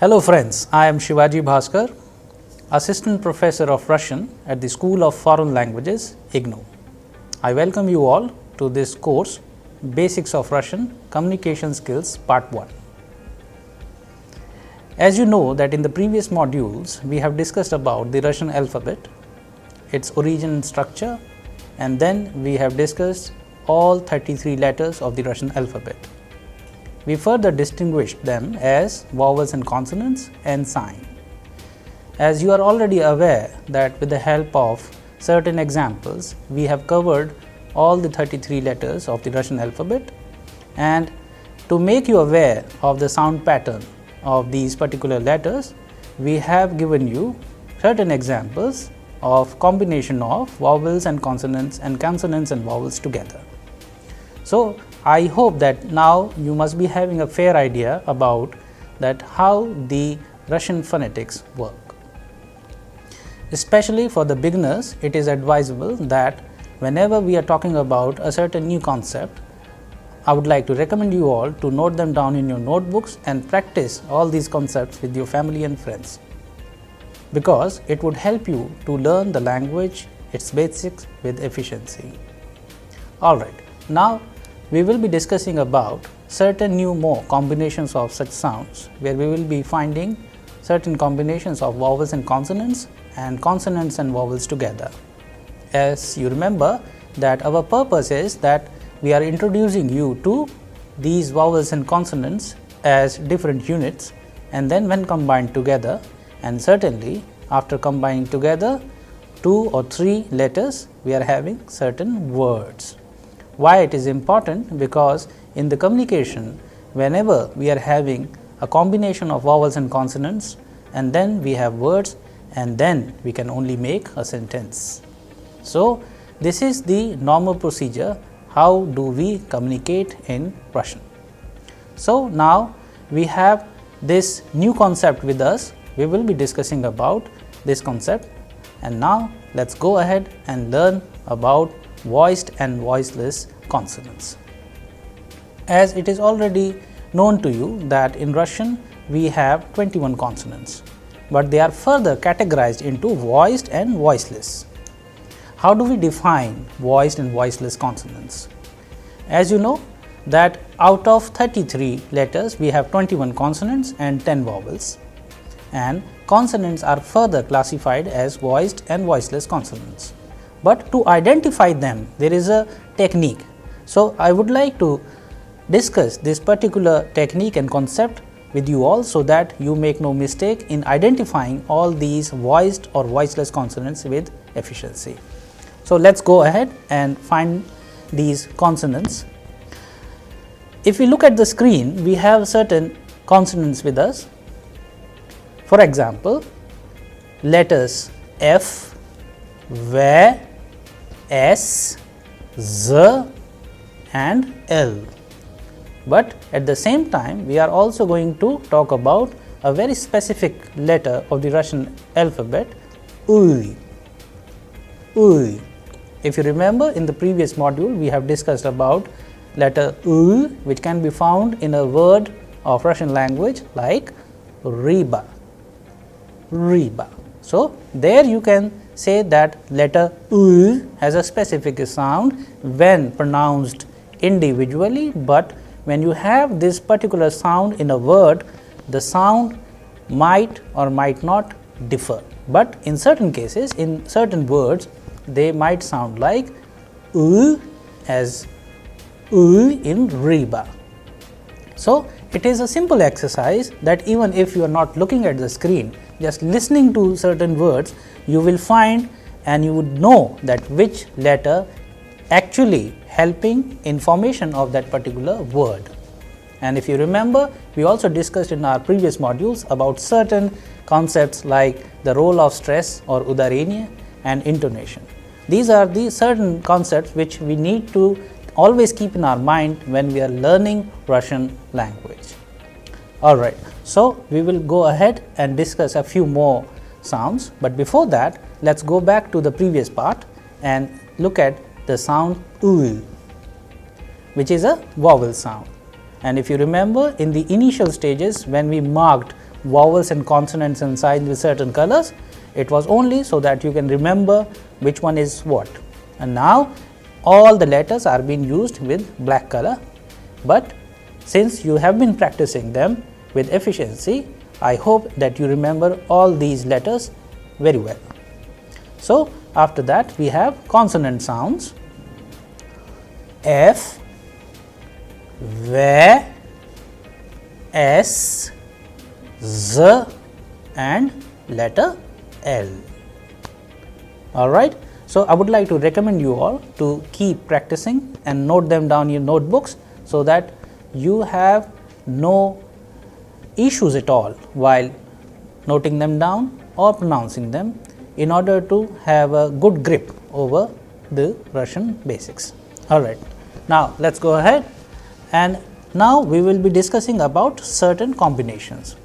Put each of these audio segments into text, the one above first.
Hello friends, I am Shivaji Bhaskar, Assistant Professor of Russian at the School of Foreign Languages, IGNOU. I welcome you all to this course, Basics of Russian Communication Skills Part 1. As you know that in the previous modules, we have discussed about the Russian alphabet, its origin and structure, and then we have discussed all 33 letters of the Russian alphabet. We further distinguished them as vowels and consonants and sign. As you are already aware that with the help of certain examples, we have covered all the 33 letters of the Russian alphabet, and to make you aware of the sound pattern of these particular letters, we have given you certain examples of combination of vowels and consonants and vowels together. So, I hope that now you must be having a fair idea about that how the Russian phonetics work. Especially for the beginners, it is advisable that whenever we are talking about a certain new concept, I would like to recommend you all to note them down in your notebooks and practice all these concepts with your family and friends, because it would help you to learn the language, its basics with efficiency. Alright, now we will be discussing about certain new more combinations of such sounds, where we will be finding certain combinations of vowels and consonants and vowels together. As you remember that our purpose is that we are introducing you to these vowels and consonants as different units, and then when combined together, and certainly after combining together 2 or 3 letters, we are having certain words. Why it is important? Because in the communication, whenever we are having a combination of vowels and consonants, and then we have words, and then we can only make a sentence. So, this is the normal procedure. How do we communicate in Russian? So, now we have this new concept with us. We will be discussing about this concept, and now let us go ahead and learn about voiced and voiceless consonants. As it is already known to you that in Russian we have 21 consonants, but they are further categorized into voiced and voiceless. How do we define voiced and voiceless consonants? As you know that out of 33 letters we have 21 consonants and 10 vowels, and consonants are further classified as voiced and voiceless consonants. But to identify them, there is a technique. So, I would like to discuss this particular technique and concept with you all, so that you make no mistake in identifying all these voiced or voiceless consonants with efficiency. So, let us go ahead and find these consonants. If we look at the screen, we have certain consonants with us. For example, letters F, V, S, Z and L. But at the same time, we are also going to talk about a very specific letter of the Russian alphabet, U. U. If you remember, in the previous module, we have discussed about letter U, which can be found in a word of Russian language like riba. Riba. So, there you can say that letter U has a specific sound when pronounced individually, but when you have this particular sound in a word, the sound might or might not differ. But in certain cases, in certain words, they might sound like U as U in riba. So, it is a simple exercise that even if you are not looking at the screen, just listening to certain words, you will find and you would know that which letter actually helping in formation of that particular word. And if you remember, we also discussed in our previous modules about certain concepts like the role of stress or udarение and intonation. These are the certain concepts which we need to always keep in our mind when we are learning Russian language. Alright, so we will go ahead and discuss a few more sounds, but before that, let us go back to the previous part and look at the sound U, which is a vowel sound. And if you remember, in the initial stages when we marked vowels and consonants and signs with certain colors. It was only so that you can remember which one is what. And now all the letters are being used with black color, but since you have been practicing them with efficiency, I hope that you remember all these letters very well. So after that we have consonant sounds: F, V, S, Z and letter L. Alright, so I would like to recommend you all to keep practicing and note them down in your notebooks, so that you have no issues at all while noting them down or pronouncing them, in order to have a good grip over the Russian basics. Alright, now let us go ahead, and now we will be discussing about certain combinations.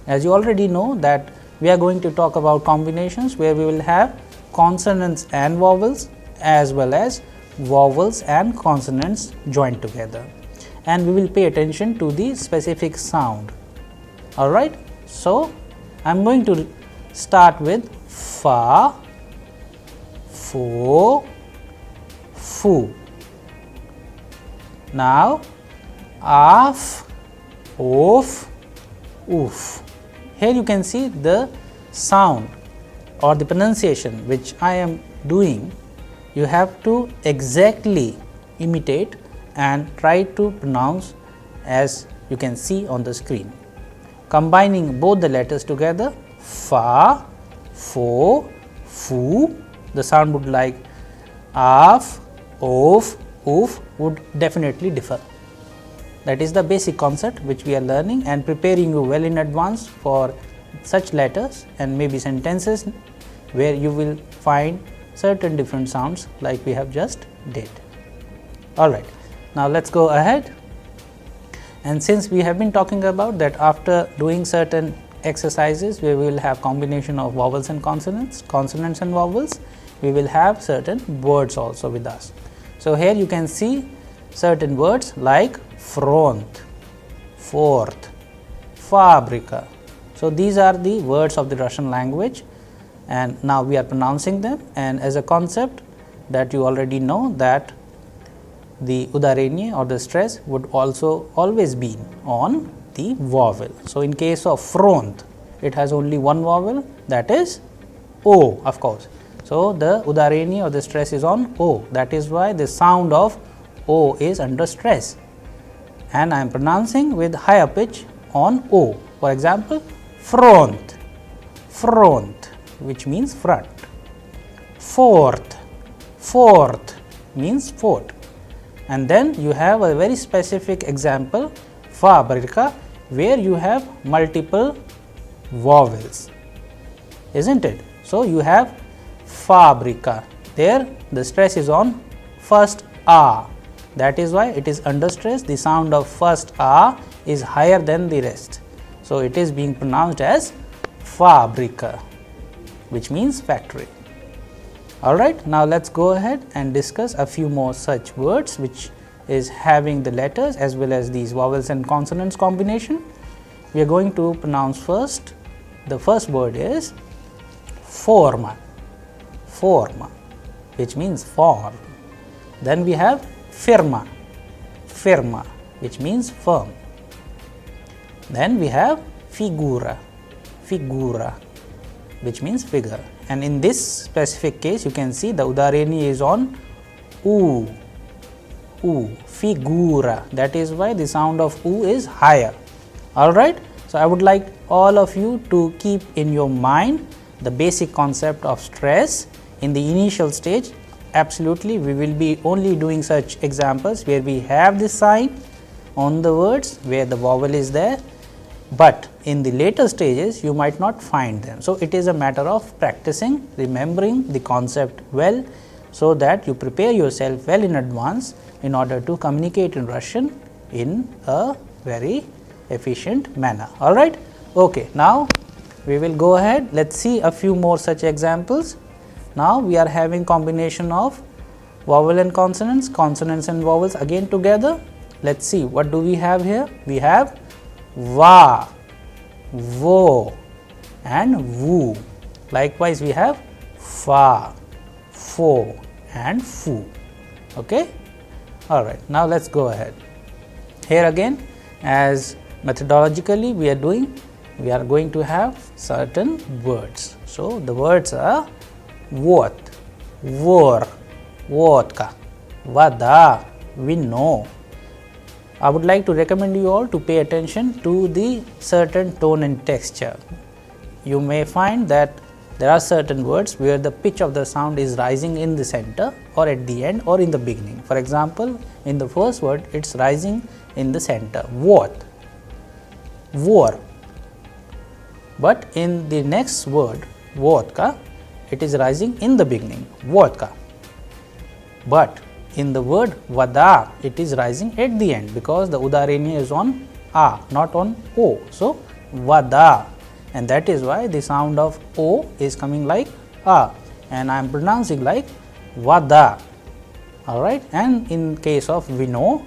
As you already know that we are going to talk about combinations where we will have consonants and vowels, as well as vowels and consonants joined together, and we will pay attention to the specific sound. Alright, so I am going to start with fa, fo, fu. Now af, of, oof. Here you can see the sound or the pronunciation which I am doing. You have to exactly imitate and try to pronounce as you can see on the screen. Combining both the letters together, fa, fo, fu, the sound would like af, of, oof would definitely differ. That is the basic concept which we are learning and preparing you well in advance for such letters and maybe sentences where you will find certain different sounds like we have just did. Alright, now let us go ahead, and since we have been talking about that after doing certain exercises where we will have combination of vowels and consonants, consonants and vowels, we will have certain words also with us. So here you can see certain words like front, fourth, fabrica. So these are the words of the Russian language, and now we are pronouncing them, and as a concept that you already know that the udarение or the stress would also always be on the vowel. So in case of front, it has only one vowel, that is O, of course. So the udarenie or the stress is on O, that is why the sound of O is under stress, and I am pronouncing with higher pitch on O. For example, front, front, which means front. Fourth, fourth means fourth. And then you have a very specific example, fabrica, where you have multiple vowels, isn't it? So you have fabrica, there the stress is on first A, that is why it is under stress. The sound of first A is higher than the rest, so it is being pronounced as fabrica, which means factory. Alright, now let us go ahead and discuss a few more such words which is having the letters as well as these vowels and consonants combination. We are going to pronounce first, the first word is forma, forma, which means form. Then we have firma, firma, which means firm. Then we have figura, figura, which means figure, and in this specific case you can see the udarenie is on U, U, figura, that is why the sound of U is higher. Alright, so I would like all of you to keep in your mind the basic concept of stress in the initial stage. Absolutely, we will be only doing such examples where we have this sign on the words where the vowel is there, but in the later stages you might not find them. So it is a matter of practicing, remembering the concept well, so that you prepare yourself well in advance in order to communicate in Russian in a very efficient manner. Alright, okay, now we will go ahead, let us see a few more such examples. Now we are having combination of vowel and consonants, consonants and vowels again together. Let us see what do we have here. We have va, wo and woo. Likewise, we have fa, fo and foo. Okay. All right. Now, let us go ahead. Here again, as methodologically we are going to have certain words. So, the words are what, vor, vodka, vada, we know. I would like to recommend you all to pay attention to the certain tone and texture. You may find that there are certain words where the pitch of the sound is rising in the center or at the end or in the beginning. For example, in the first word it is rising in the center, what, vor. But in the next word, vodka, it is rising in the beginning, vodka. But in the word vada, it is rising at the end because the udareni is on a, not on o. So, vada, and that is why the sound of o is coming like a, and I am pronouncing like vada. All right. And in case of vino,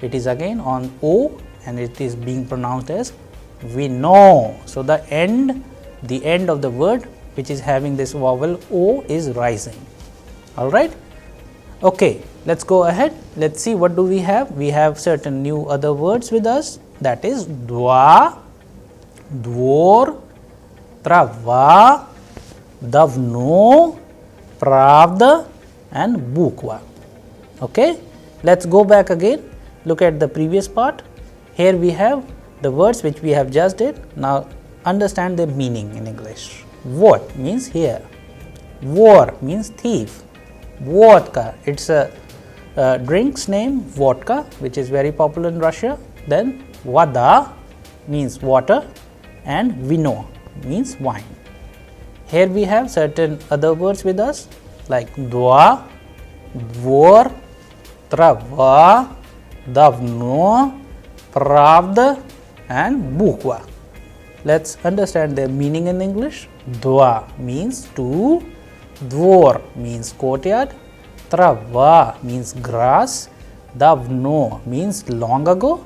it is again on o and it is being pronounced as vino. So, the end of the word which is having this vowel o is rising. All right. Okay, let us go ahead. Let us see what do we have. We have certain new other words with us, that is dva, dvor, trava, davno, pravda and bukva. Okay, let us go back again. Look at the previous part. Here we have the words which we have just did. Now, understand their meaning in English. What means here, vor means thief, vodka, it is a drink's name, vodka, which is very popular in Russia. Then vada means water and vino means wine. Here we have certain other words with us like dva, dvor, trava, davno, pravda and bukva. Let us understand their meaning in English. Dva means to, dvor means courtyard, trava means grass, davno means long ago,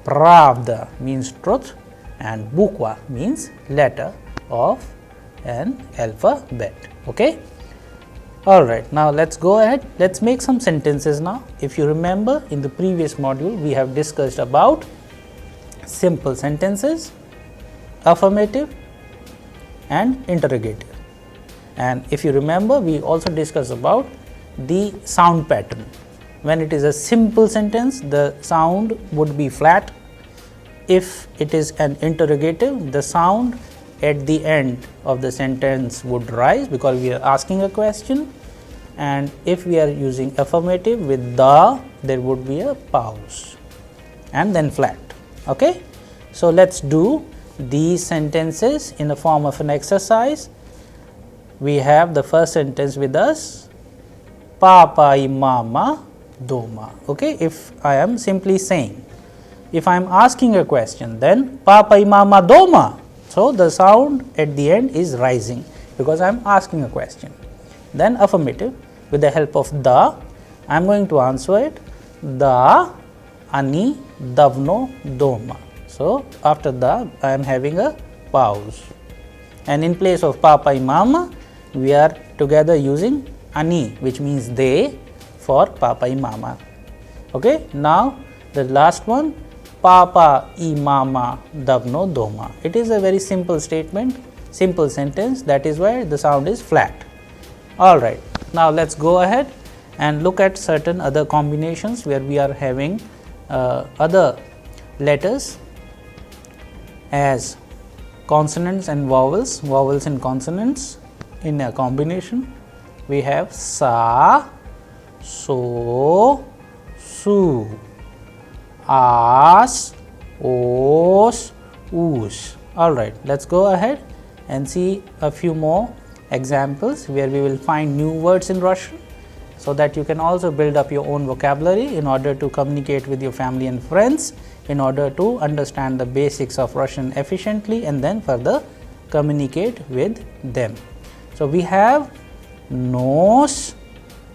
pravda means truth and bukva means letter of an alphabet. Okay. All right. Now, let us go ahead. Let us make some sentences now. If you remember, in the previous module, we have discussed about simple sentences, affirmative and interrogative. And if you remember, we also discussed about the sound pattern. When it is a simple sentence, the sound would be flat. If it is an interrogative, the sound at the end of the sentence would rise because we are asking a question. And if we are using affirmative with the, there would be a pause and then flat. Okay. So, let us do these sentences in the form of an exercise. We have the first sentence with us, papa y mama doma. Okay. If I am simply saying, if I am asking a question, then papa y mama doma. So, the sound at the end is rising because I am asking a question. Then affirmative, with the help of the, I am going to answer it, the, ani, davno, doma. So, after the, I am having a pause, and in place of papa y mama, we are together using ani, which means they, for papa y mama. Okay. Now, the last one, papa y mama davno doma. It is a very simple statement, simple sentence, that is why the sound is flat. All right. Now, let us go ahead and look at certain other combinations where we are having other letters as consonants and vowels, vowels and consonants in a combination. We have sa, so, su, as, os, us. All right, let us go ahead and see a few more examples where we will find new words in Russian, so that you can also build up your own vocabulary in order to communicate with your family and friends, in order to understand the basics of Russian efficiently and then further communicate with them. So, we have nos,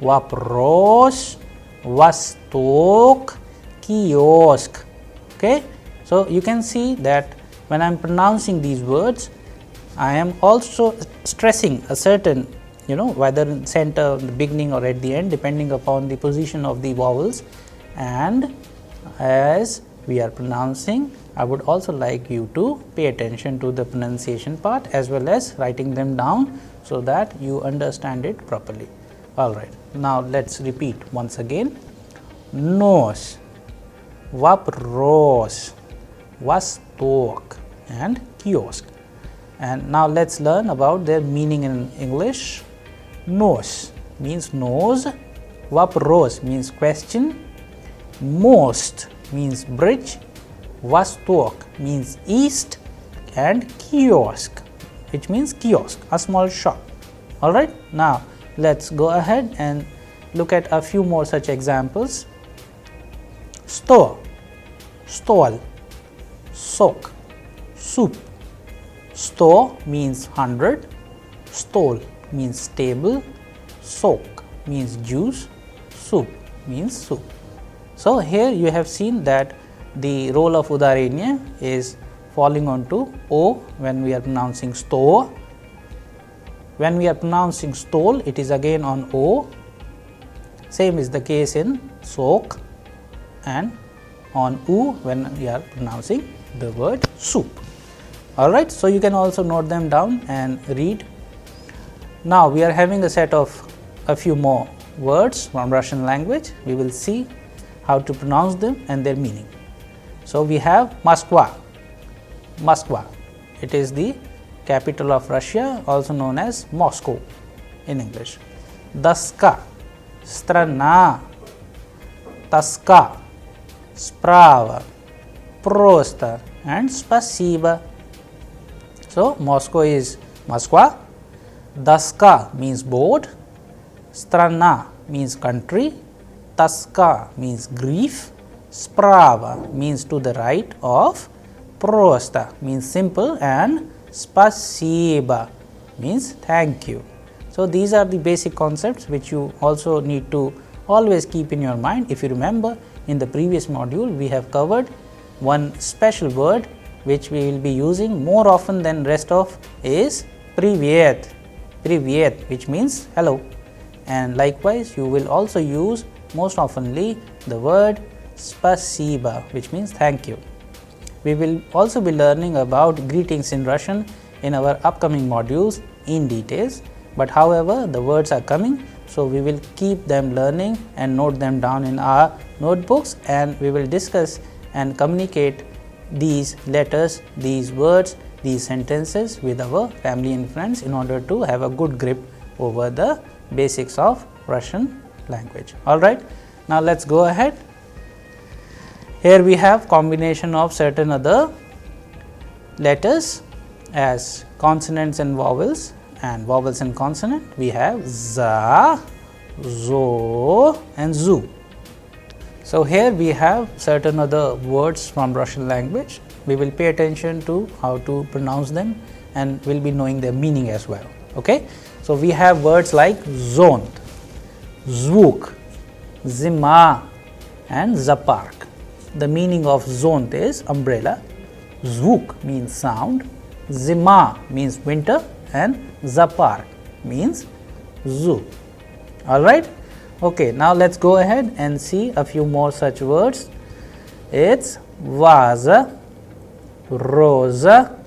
vapros, vostok, kiosk. Okay. So, you can see that when I am pronouncing these words, I am also stressing a certain, whether in center, the beginning or at the end, depending upon the position of the vowels. And as we are pronouncing, I would also like you to pay attention to the pronunciation part as well as writing them down, so that you understand it properly. All right. Now, let us repeat once again. Nose, вопрос, восток, and kiosk. And now, let us learn about their meaning in English. Nose means nose, вопрос means question, most means bridge, восток means east, and kiosk, which means kiosk, a small shop. All right. Now, let us go ahead and look at a few more such examples. Store, stall, soak, soup. Store means 100, stole means table, soak means juice, soup means soup. So, here you have seen that the role of Udarenya is falling onto O when we are pronouncing store. When we are pronouncing stole, it is again on O. Same is the case in soak, and on U when we are pronouncing the word soup. All right. So, you can also note them down and read. Now, we are having a set of a few more words from Russian language. We will see how to pronounce them and their meaning. So, we have Moskva. Moskva, it is the capital of Russia, also known as Moscow in English. Doska, страна, тоска, справа, просто, and спасибо. So, Moscow is Moskva, doska means board, strana means country, toska means grief, sprava means to the right of, prosta means simple, and spasiba means thank you. So, these are the basic concepts which you also need to always keep in your mind. If you remember, in the previous module we have covered one special word which we will be using more often than rest of is privyet, privyet, which means hello, and likewise you will also use most oftenly the word spasiba, which means thank you. We will also be learning about greetings in Russian in our upcoming modules in details, but however the words are coming, so we will keep them learning and note them down in our notebooks, and we will discuss and communicate these letters, these words, these sentences with our family and friends in order to have a good grip over the basics of Russian language. All right. Now, let us go ahead. Here we have combination of certain other letters as consonants and vowels, and vowels and consonant. We have za, zo, and zu. So, here we have certain other words from Russian language. We will pay attention to how to pronounce them and we will be knowing their meaning as well. Okay? So, we have words like zond, zvuk, zima, and zapark. The meaning of zond is umbrella, zvuk means sound, zima means winter, and zapark means zoo. All right. Okay, now let us go ahead and see a few more such words. It's vaza, roza,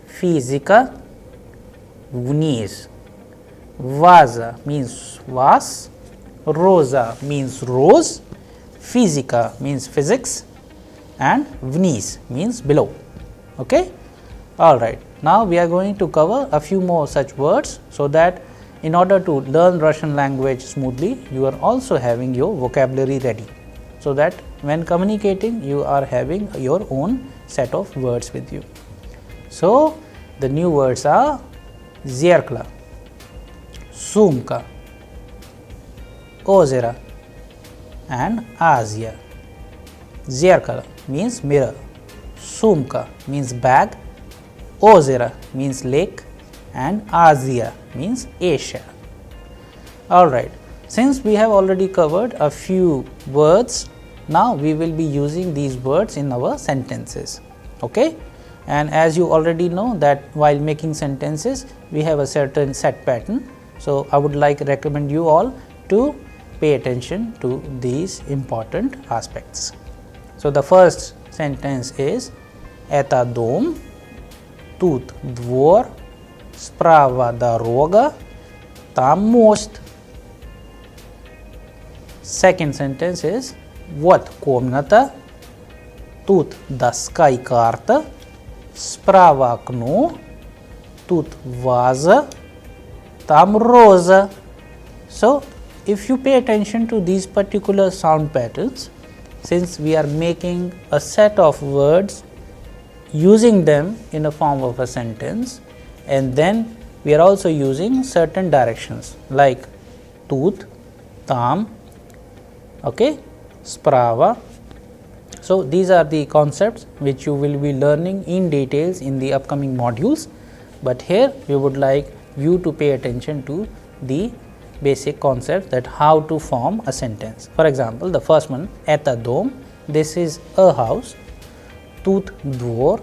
fizika, vniz. Vaza means vas, roza means rose, fizika means physics, and vniz means below. Okay? All right. Now, we are going to cover a few more such words, so that in order to learn Russian language smoothly, you are also having your vocabulary ready, so that when communicating you are having your own set of words with you. So, the new words are zerkla, sumka, ozera, and Asia. Zerkala means mirror, sumka means bag, ozera means lake, and Asia means Asia. All right. Since we have already covered a few words, now we will be using these words in our sentences. Okay? and as you already know that while making sentences we have a certain set pattern. So, I would recommend you all to pay attention to these important aspects. So, the first sentence is "Это дом, тут двор, справа дорога, там мост." Second sentence is "Вот комната, тут доска и карта, справа окно, тут ваза, там роза." So, if you pay attention to these particular sound patterns, since we are making a set of words using them in a form of a sentence, and then we are also using certain directions like tooth, tam, okay, sprava. So, these are the concepts which you will be learning in details in the upcoming modules, but here we would like you to pay attention to the basic concepts that how to form a sentence. For example, the first one "Это дом," this is a house, "Тут двор,"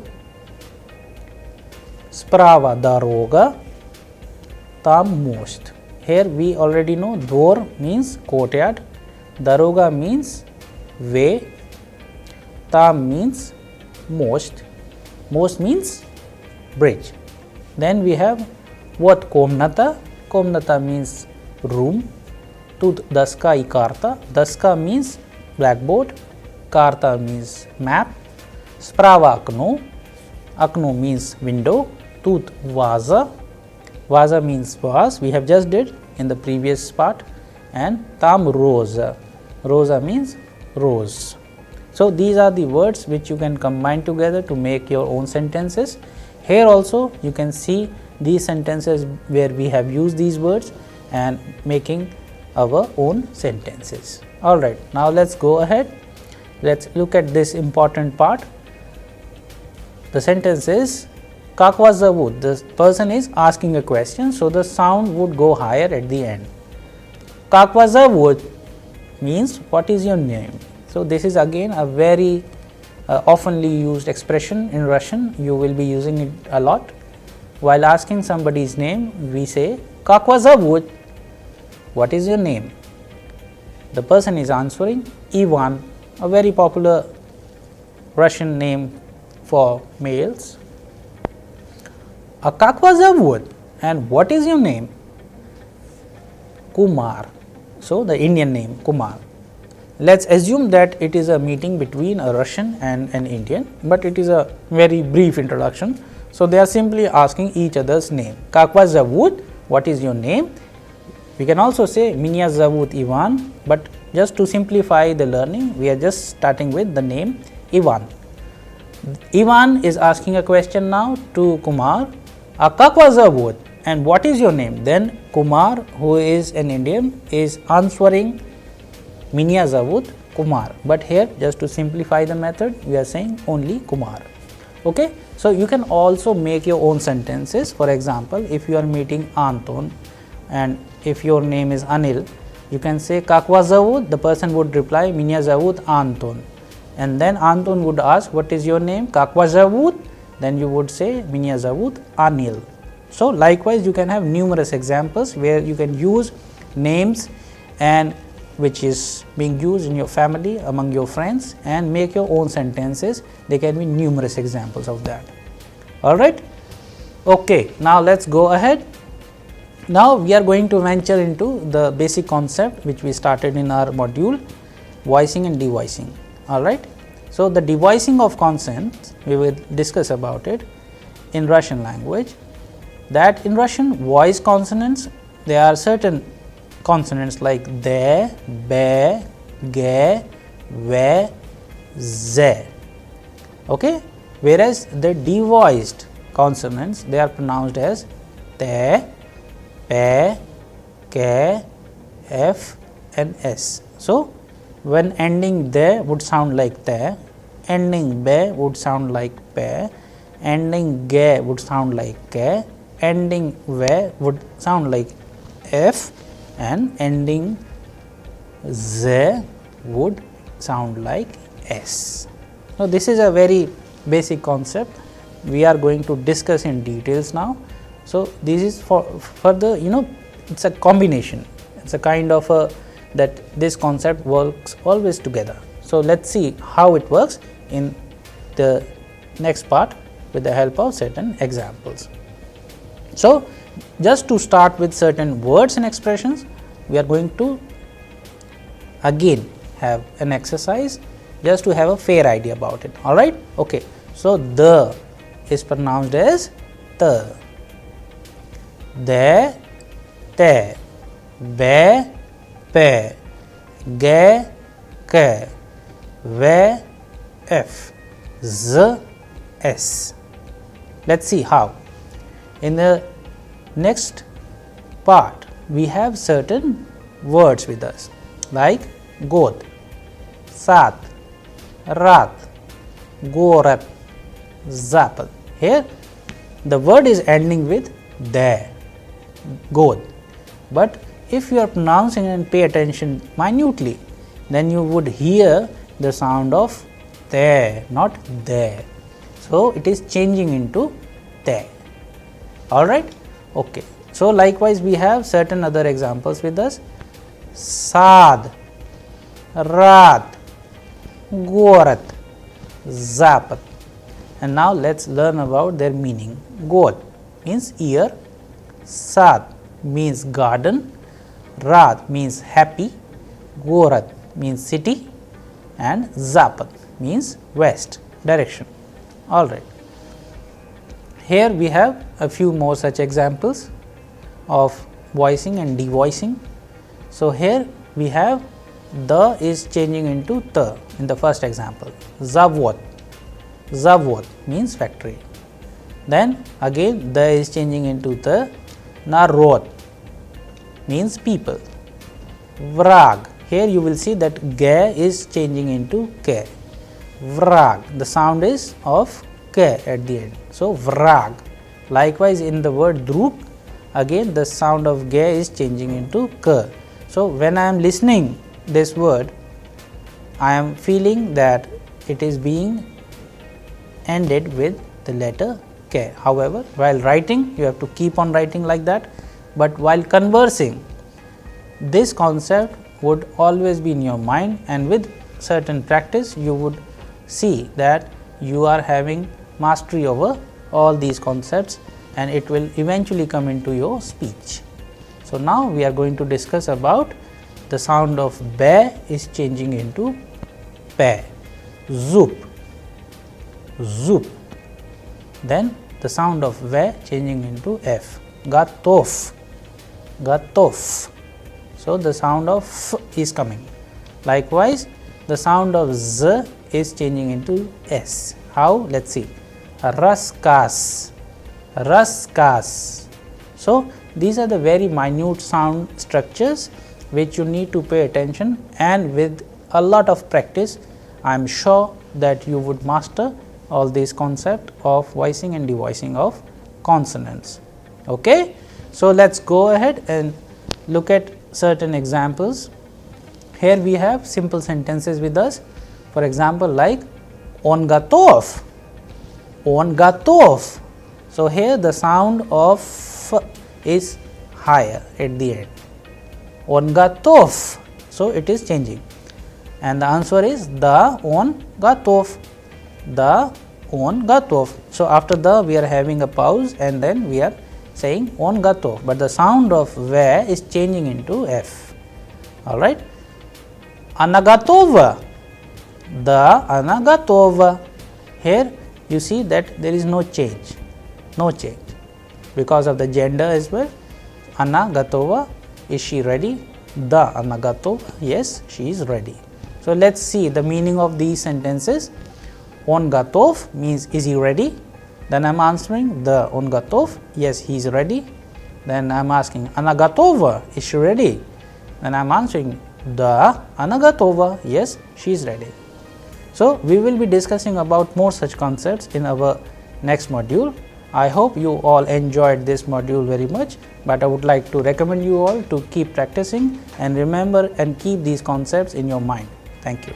"Справа дорога," "Там мост." Here we already know dwar means courtyard, daroga means way, tam means most means bridge. Then we have what komnata, komnata means room, tut daska I karta, daska means blackboard, karta means map, sprava akno, akno means window, tut vaza, vaza means vase, we have just did in the previous part, and tam rosa, rosa means rose. So, these are the words which you can combine together to make your own sentences. Here also you can see these sentences where we have used these words and making our own sentences. All right, now let us go ahead. Let us look at this important part. The sentence is "Kakwa zavud." The person is asking a question, so the sound would go higher at the end. "Kakwa zavud" means what is your name. So, this is again a very oftenly used expression in Russian. You will be using it a lot. While asking somebody's name, we say "Kakwa zavud," what is your name. The person is answering Ivan, a very popular Russian name for males. "A kakwa zavud," and what is your name. Kumar. So, the Indian name Kumar. Let us assume that it is a meeting between a Russian and an Indian, but it is a very brief introduction. So, they are simply asking each other's name. "Kakwa zavud," what is your name. We can also say "Minya zavud Ivan," but just to simplify the learning, we are just starting with the name Ivan. Ivan is asking a question now to Kumar, "A kakwa zavud," and what is your name. Then Kumar, who is an Indian, is answering Minya zavud Kumar, but here just to simplify the method we are saying only Kumar. Okay. So, you can also make your own sentences. For example, if you are meeting Anton and if your name is Anil, you can say "Kakwa zavud," the person would reply "Minya zavud Anton," and then Anton would ask what is your name. "Kakwa zavud," then you would say "Minya zavud Anil." So, likewise you can have numerous examples where you can use names and which is being used in your family, among your friends, and make your own sentences. There can be numerous examples of that. All right. Okay, now let us go ahead. Now, we are going to venture into the basic concept which we started in our module, voicing and devoicing. All right. So, the devoicing of consonants, we will discuss about it in Russian language. That in Russian, voice consonants, there are certain consonants like de, be, ge, ve, ze. Okay? Whereas the devoiced consonants, they are pronounced as te, pe, ke, f and s. So, when ending de would sound like te, ending be would sound like pe, ending ge would sound like ke, ending ve would sound like f, and ending z would sound like s. So, this is a very basic concept we are going to discuss in details now. So, this is for further, it is a combination, it is a kind of a that this concept works always together. So, let us see how it works in the next part with the help of certain examples. So, just to start with certain words and expressions, we are going to again have an exercise just to have a fair idea about it. All right. Okay. So, the is pronounced as the, de, te, be, pe, ge, ke, ve, f, z, s. Let us see how. In the next part, we have certain words with us like god, sat, rat, gorat, zapat. Here the word is ending with de, god, but if you are pronouncing and pay attention minutely, then you would hear the sound of te, not de. So, it is changing into te. Alright. Okay. So, likewise we have certain other examples with us, sad, rat, gorat, zapat. And now, let us learn about their meaning. God means ear, sad means garden, rat means happy, gorat means city, and zapat means west direction. All right. Here we have a few more such examples of voicing and devoicing. So, here we have the is changing into the in the first example, zavod. Zavod means factory. Then again the is changing into the, narod means people. Vrag, here you will see that ge is changing into ke. Vrag, the sound is of ke at the end. So, vrag. Likewise, in the word druk, again the sound of ge is changing into k. So, when I am listening this word, I am feeling that it is being ended with the letter k. However, while writing, you have to keep on writing like that, but while conversing, this concept would always be in your mind, and with certain practice, you would see that you are having mastery over all these concepts, and it will eventually come into your speech. So, now we are going to discuss about the sound of be is changing into pe, zoop, zoop. Then the sound of ve changing into f, gatof, gatof. So, the sound of f is coming. Likewise, the sound of z is changing into s. How? Let us see. Raskas, raskas. So, these are the very minute sound structures which you need to pay attention, and with a lot of practice, I am sure that you would master all these concept of voicing and devoicing of consonants. Okay? So, let us go ahead and look at certain examples. Here we have simple sentences with us. For example, like on gatov, on gatov. So, here the sound of f is higher at the end, on gatov. So, it is changing, and the answer is the on gatov, the on gatov. So, after the we are having a pause, and then we are saying on gatov, but the sound of ve is changing into f. All right. Anagatova, the anagatova. Here you see that there is no change, no change because of the gender as well. Anagatova, is she ready? The anagatova, yes, she is ready. So, let us see the meaning of these sentences. On gatov means is he ready? Then I am answering the on gatov, yes, he is ready. Then I am asking anagatova, is she ready? Then I am answering the anagatova, yes, she is ready. So, we will be discussing about more such concepts in our next module. I hope you all enjoyed this module very much, but I would like to recommend you all to keep practicing and remember and keep these concepts in your mind. Thank you.